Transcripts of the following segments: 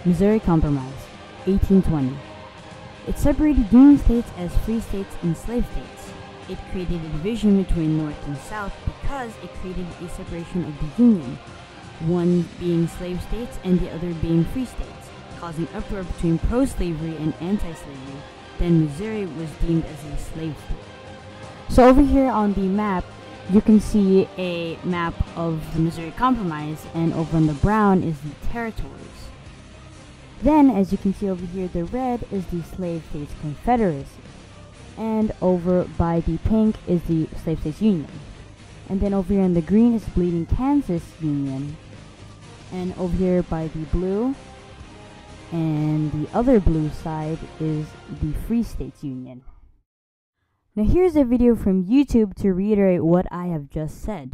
Missouri Compromise, 1820. It separated Union states as free states and slave states. It created a division between North and South because it created a separation of the Union, one being slave states and the other being free states, causing uproar between pro-slavery and anti-slavery. Then Missouri was deemed as a slave state. So over here on the map, you can see a map of the Missouri Compromise, and over on the brown is the territories. Then, as you can see over here, the red is the Slave States Confederacy, and over by the pink is the Slave States Union. And then over here in the green is Bleeding Kansas Union, and over here by the blue and the other blue side is the Free States Union. Now here's a video from YouTube to reiterate what I have just said.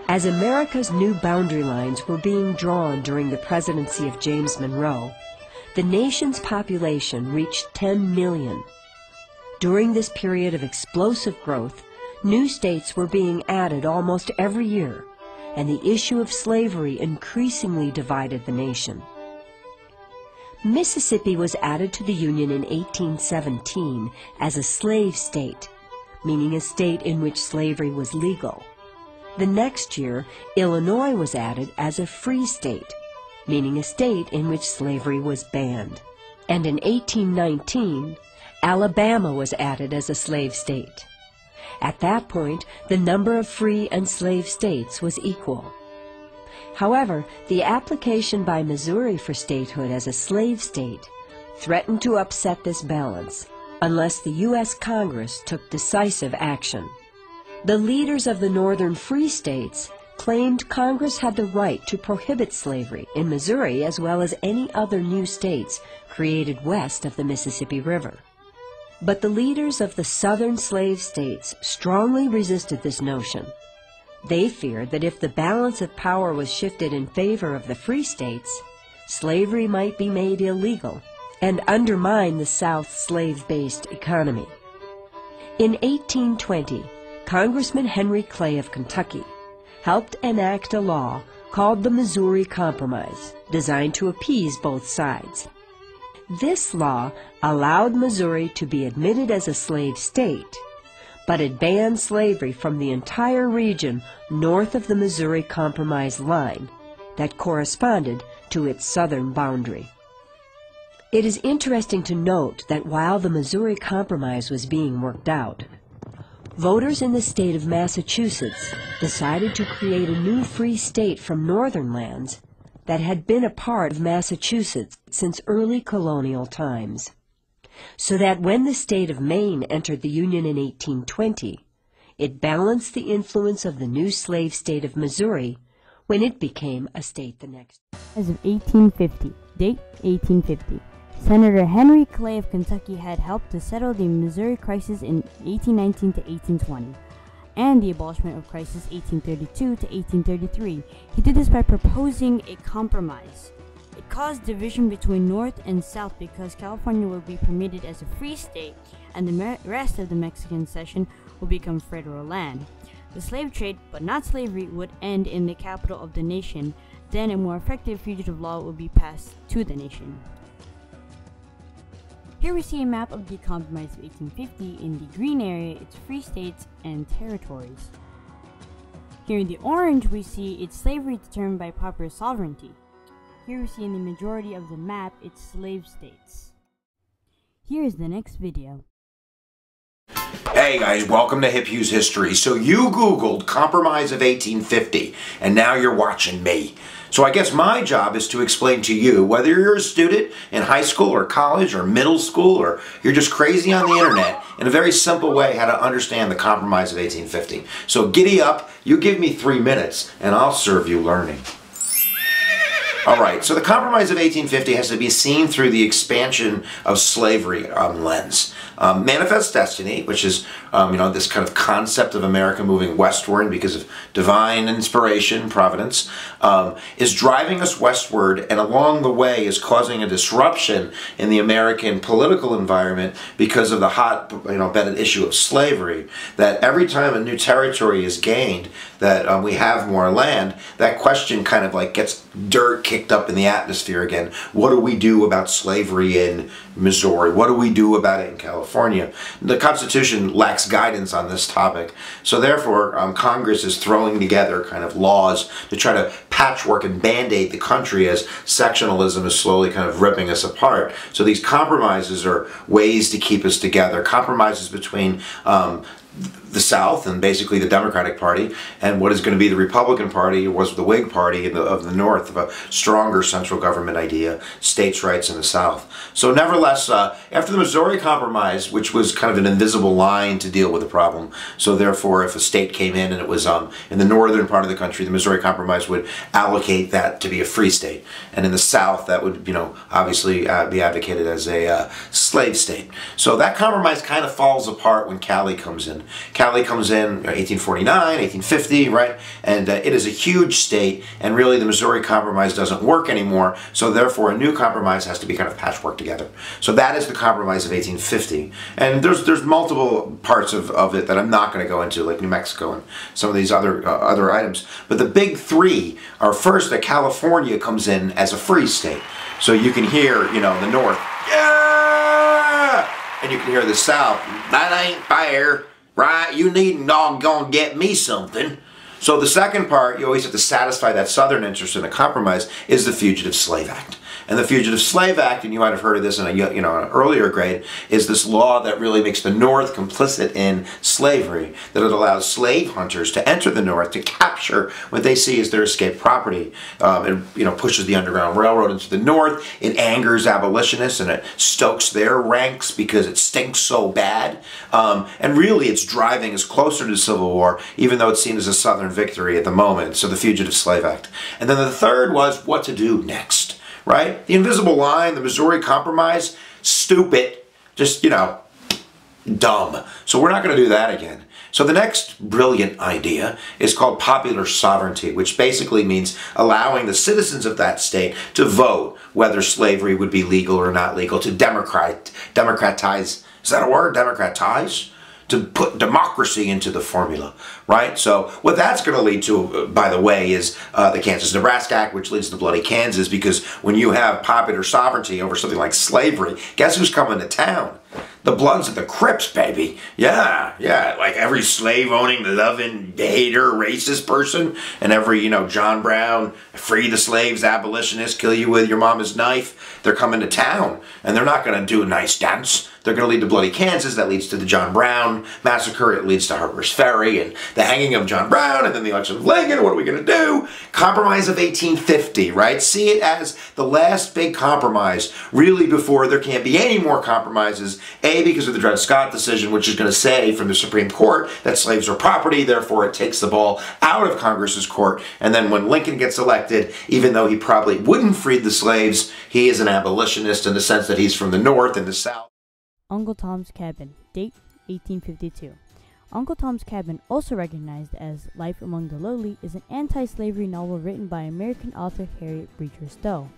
As America's new boundary lines were being drawn during the presidency of James Monroe, the nation's population reached 10 million. During this period of explosive growth, new states were being added almost every year, and the issue of slavery increasingly divided the nation. Mississippi was added to the Union in 1817 as a slave state, meaning a state in which slavery was legal. The next year, Illinois was added as a free state, meaning a state in which slavery was banned. And in 1819, Alabama was added as a slave state. At that point, the number of free and slave states was equal. However, the application by Missouri for statehood as a slave state threatened to upset this balance unless the U.S. Congress took decisive action. The leaders of the northern free states claimed Congress had the right to prohibit slavery in Missouri as well as any other new states created west of the Mississippi River. But the leaders of the southern slave states strongly resisted this notion. They feared that if the balance of power was shifted in favor of the free states, slavery might be made illegal and undermine the South's slave-based economy. In 1820, Congressman Henry Clay of Kentucky helped enact a law called the Missouri Compromise, designed to appease both sides. This law allowed Missouri to be admitted as a slave state, but it banned slavery from the entire region north of the Missouri Compromise line that corresponded to its southern boundary. It is interesting to note that while the Missouri Compromise was being worked out, voters in the state of Massachusetts decided to create a new free state from northern lands that had been a part of Massachusetts since early colonial times, so that when the state of Maine entered the Union in 1820, it balanced the influence of the new slave state of Missouri when it became a state the next. As of 1850, date 1850, Senator Henry Clay of Kentucky had helped to settle the Missouri crisis in 1819 to 1820, and the abolishment of crisis 1832 to 1833. He did this by proposing a compromise. It caused division between North and South because California would be permitted as a free state and the rest of the Mexican cession would become federal land. The slave trade, but not slavery, would end in the capital of the nation. Then a more effective fugitive law would be passed to the nation. Here we see a map of the Compromise of 1850. In the green area, it's free states and territories. Here in the orange, we see it's slavery determined by popular sovereignty. Here we see in the majority of the map, it's slave states. Here is the next video. Hey guys, welcome to Hip Hughes History. So you Googled Compromise of 1850, and now you're watching me. So I guess my job is to explain to you, whether you're a student in high school or college or middle school, or you're just crazy on the internet, in a very simple way how to understand the Compromise of 1850. So giddy up, you give me 3 minutes, and I'll serve you learning. Alright, so the Compromise of 1850 has to be seen through the expansion of slavery lens. Manifest Destiny, which is this kind of concept of America moving westward because of divine inspiration, providence, is driving us westward, and along the way is causing a disruption in the American political environment because of the hot, button issue of slavery. That every time a new territory is gained, that we have more land, that question kind of like gets dirt kicked up in the atmosphere again. What do we do about slavery in Missouri? What do we do about it in California? The Constitution lacks guidance on this topic. So therefore, Congress is throwing together kind of laws to try to patchwork and band-aid the country as sectionalism is slowly kind of ripping us apart. So these compromises are ways to keep us together. Compromises between the South and basically the Democratic Party and what is going to be the Republican Party, or was the Whig Party of the North, of a stronger central government idea, states' rights in the South. So nevertheless, after the Missouri Compromise, which was kind of an invisible line to deal with the problem, so therefore if a state came in and it was in the northern part of the country, the Missouri Compromise would allocate that to be a free state. And in the South, that would, obviously be advocated as a slave state. So that compromise kind of falls apart when Calley comes in. Calley comes in 1849, 1850, right? And it is a huge state, and really the Missouri Compromise doesn't work anymore, so therefore a new compromise has to be kind of patchwork together. So that is the Compromise of 1850. And there's multiple parts of it that I'm not going to go into, like New Mexico and some of these other items. But the big three are, first, that California comes in as a free state. So you can hear, the North, yeah! And you can hear the South, that ain't fair. Right? You needn't doggone get me something. So the second part, you always have to satisfy that Southern interest in a compromise, is the Fugitive Slave Act. And the Fugitive Slave Act, and you might have heard of this in an earlier grade, is this law that really makes the North complicit in slavery, that it allows slave hunters to enter the North to capture what they see as their escaped property. It pushes the Underground Railroad into the North. It angers abolitionists and it stokes their ranks because it stinks so bad. And really it's driving us closer to Civil War, even though it's seen as a Southern victory at the moment. So the Fugitive Slave Act. And then the third was what to do next. Right? The invisible line, the Missouri Compromise, stupid, just, dumb. So we're not going to do that again. So the next brilliant idea is called popular sovereignty, which basically means allowing the citizens of that state to vote whether slavery would be legal or not legal, to democratize, is that a word? Democratize? To put democracy into the formula, right? So what that's going to lead to, by the way, is the Kansas-Nebraska Act, which leads to Bloody Kansas, because when you have popular sovereignty over something like slavery, guess who's coming to town? The Bloods and the Crips, baby. Yeah, like every slave-owning, loving, hater, racist person, and every, John Brown, free the slaves, abolitionist, kill you with your mama's knife, they're coming to town, and they're not going to do a nice dance. They're going to lead to Bloody Kansas. That leads to the John Brown massacre. It leads to Harper's Ferry and the hanging of John Brown, and then the election of Lincoln. What are we going to do? Compromise of 1850, right? See it as the last big compromise, really, before there can't be any more compromises. A, because of the Dred Scott decision, which is going to say from the Supreme Court that slaves are property, therefore it takes the ball out of Congress's court. And then when Lincoln gets elected, even though he probably wouldn't free the slaves, he is an abolitionist in the sense that he's from the North and the South. Uncle Tom's Cabin, date 1852. Uncle Tom's Cabin, also recognized as Life Among the Lowly, is an anti-slavery novel written by American author Harriet Beecher Stowe.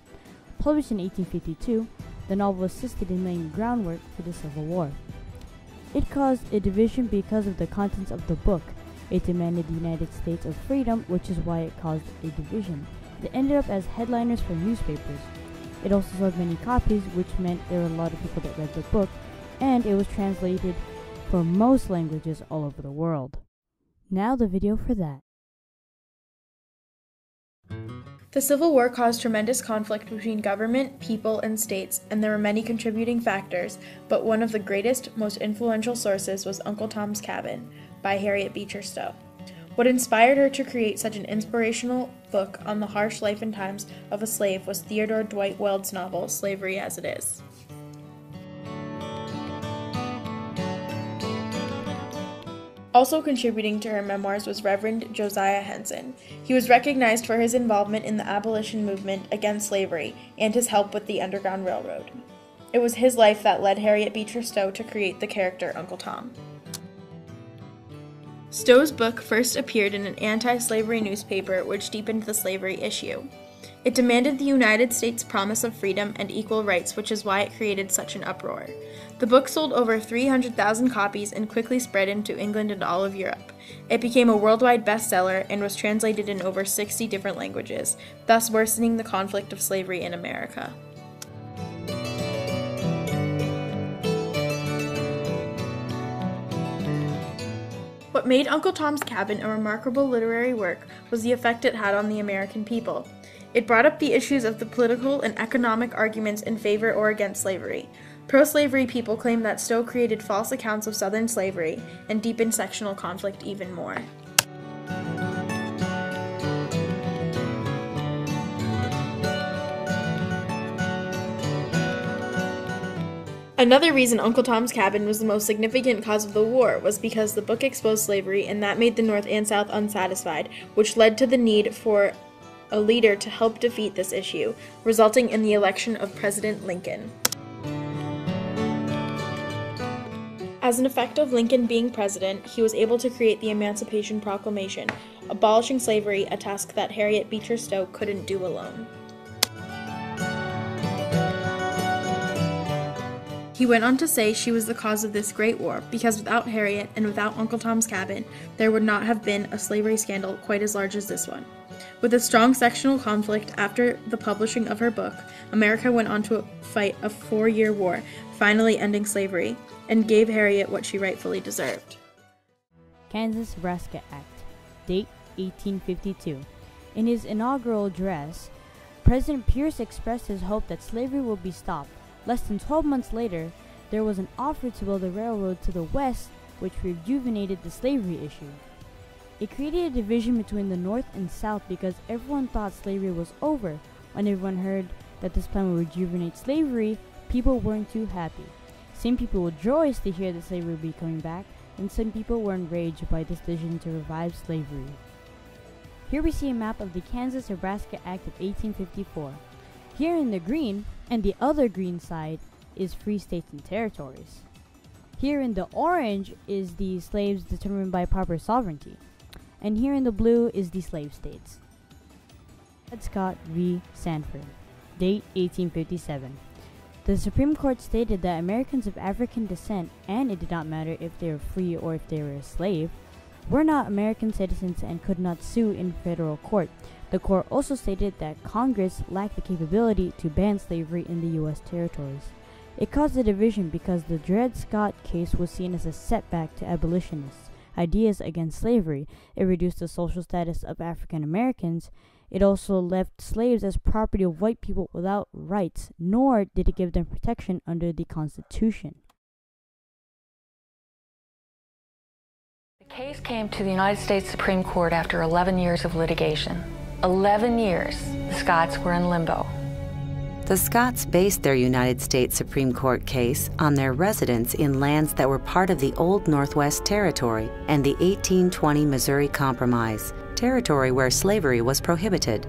Published in 1852, the novel assisted in laying the groundwork for the Civil War. It caused a division because of the contents of the book. It demanded the United States of freedom, which is why it caused a division. It ended up as headliners for newspapers. It also sold many copies, which meant there were a lot of people that read the book, and it was translated for most languages all over the world. Now the video for that. The Civil War caused tremendous conflict between government, people, and states, and there were many contributing factors, but one of the greatest, most influential sources was Uncle Tom's Cabin by Harriet Beecher Stowe. What inspired her to create such an inspirational book on the harsh life and times of a slave was Theodore Dwight Weld's novel, Slavery as It Is. Also contributing to her memoirs was Reverend Josiah Henson. He was recognized for his involvement in the abolition movement against slavery and his help with the Underground Railroad. It was his life that led Harriet Beecher Stowe to create the character Uncle Tom. Stowe's book first appeared in an anti-slavery newspaper which deepened the slavery issue. It demanded the United States' promise of freedom and equal rights, which is why it created such an uproar. The book sold over 300,000 copies and quickly spread into England and all of Europe. It became a worldwide bestseller and was translated in over 60 different languages, thus worsening the conflict of slavery in America. What made Uncle Tom's Cabin a remarkable literary work was the effect it had on the American people. It brought up the issues of the political and economic arguments in favor or against slavery. Pro-slavery people claim that Stowe created false accounts of Southern slavery and deepened sectional conflict even more. Another reason Uncle Tom's Cabin was the most significant cause of the war was because the book exposed slavery, and that made the North and South unsatisfied, which led to the need for a leader to help defeat this issue, resulting in the election of President Lincoln. As an effect of Lincoln being president, he was able to create the Emancipation Proclamation, abolishing slavery, a task that Harriet Beecher Stowe couldn't do alone. He went on to say she was the cause of this great war, because without Harriet and without Uncle Tom's Cabin, there would not have been a slavery scandal quite as large as this one. With a strong sectional conflict after the publishing of her book, America went on to fight a 4-year war, finally ending slavery, and gave Harriet what she rightfully deserved. Kansas-Nebraska Act, date 1852. In his inaugural address, President Pierce expressed his hope that slavery will be stopped. Less than 12 months later, there was an offer to build a railroad to the west, which rejuvenated the slavery issue. It created a division between the North and South because everyone thought slavery was over. When everyone heard that this plan would rejuvenate slavery, people weren't too happy. Some people rejoiced to hear that slavery would be coming back, and some people were enraged by this decision to revive slavery. Here we see a map of the Kansas-Nebraska Act of 1854. Here in the green, and the other green side, is free states and territories. Here in the orange is the slaves determined by proper sovereignty. And here in the blue is the slave states. Dred Scott v. Sandford, date 1857. The Supreme Court stated that Americans of African descent, and it did not matter if they were free or if they were a slave, were not American citizens and could not sue in federal court. The court also stated that Congress lacked the capability to ban slavery in the U.S. territories. It caused a division because the Dred Scott case was seen as a setback to abolitionists' ideas against slavery. It reduced the social status of African Americans. It also left slaves as property of white people without rights, nor did it give them protection under the Constitution. The case came to the United States Supreme Court after 11 years of litigation. 11 years, the Scotts were in limbo. The Scotts based their United States Supreme Court case on their residence in lands that were part of the Old Northwest Territory and the 1820 Missouri Compromise, territory where slavery was prohibited.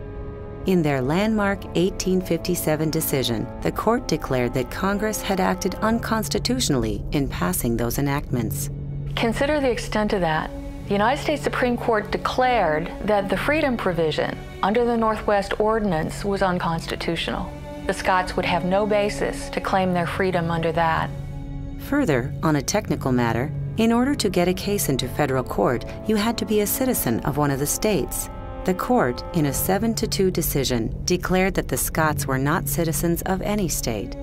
In their landmark 1857 decision, the court declared that Congress had acted unconstitutionally in passing those enactments. Consider the extent of that. The United States Supreme Court declared that the freedom provision under the Northwest Ordinance was unconstitutional. The Scotts would have no basis to claim their freedom under that. Further, on a technical matter, in order to get a case into federal court, you had to be a citizen of one of the states. The court, in a 7-2 decision, declared that the Scotts were not citizens of any state.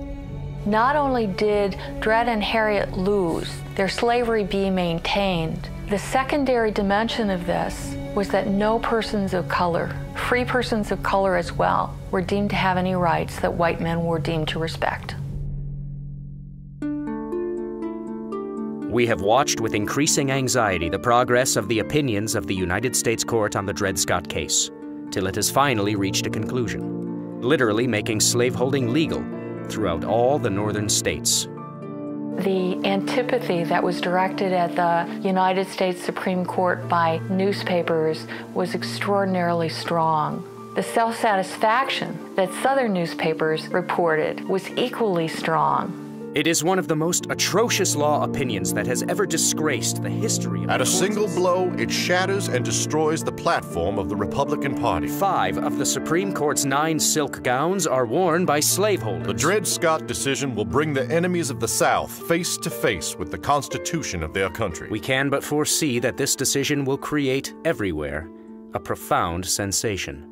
Not only did Dred and Harriet lose, their slavery be maintained, the secondary dimension of this was that no persons of color, free persons of color as well, were deemed to have any rights that white men were deemed to respect. We have watched with increasing anxiety the progress of the opinions of the United States Court on the Dred Scott case, till it has finally reached a conclusion, literally making slaveholding legal throughout all the northern states. The antipathy that was directed at the United States Supreme Court by newspapers was extraordinarily strong. The self-satisfaction that Southern newspapers reported was equally strong. It is one of the most atrocious law opinions that has ever disgraced the history of At the a single blow, it shatters and destroys the platform of the Republican Party. 5 of the Supreme Court's 9 silk gowns are worn by slaveholders. The Dred Scott decision will bring the enemies of the South face to face with the Constitution of their country. We can but foresee that this decision will create everywhere a profound sensation.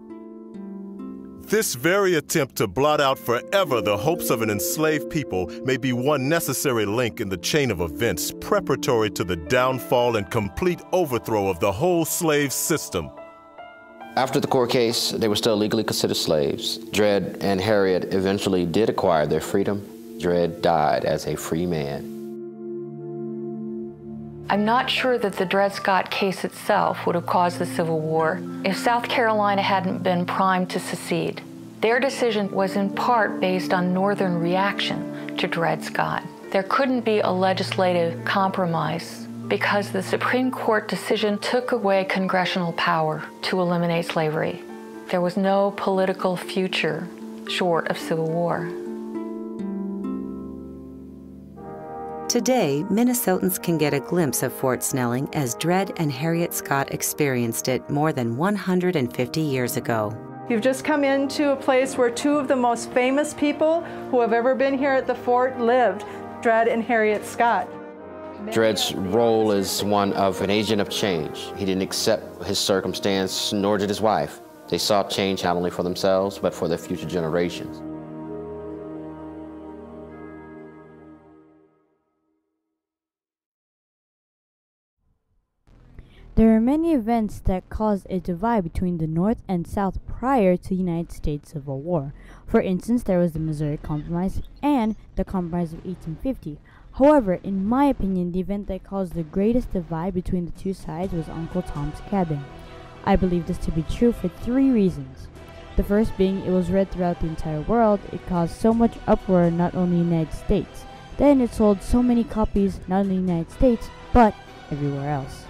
This very attempt to blot out forever the hopes of an enslaved people may be one necessary link in the chain of events preparatory to the downfall and complete overthrow of the whole slave system. After the court case, they were still legally considered slaves. Dred and Harriet eventually did acquire their freedom. Dred died as a free man. I'm not sure that the Dred Scott case itself would have caused the Civil War if South Carolina hadn't been primed to secede. Their decision was in part based on Northern reaction to Dred Scott. There couldn't be a legislative compromise because the Supreme Court decision took away congressional power to eliminate slavery. There was no political future short of civil war. Today, Minnesotans can get a glimpse of Fort Snelling as Dred and Harriet Scott experienced it more than 150 years ago. You've just come into a place where 2 of the most famous people who have ever been here at the fort lived, Dred and Harriet Scott. Dred's role is one of an agent of change. He didn't accept his circumstance, nor did his wife. They sought change not only for themselves, but for their future generations. There are many events that caused a divide between the North and South prior to the United States Civil War. For instance, there was the Missouri Compromise and the Compromise of 1850. However, in my opinion, the event that caused the greatest divide between the two sides was Uncle Tom's Cabin. I believe this to be true for 3 reasons. The first being it was read throughout the entire world. It caused so much uproar not only in the United States. Then it sold so many copies not only in the United States, but everywhere else.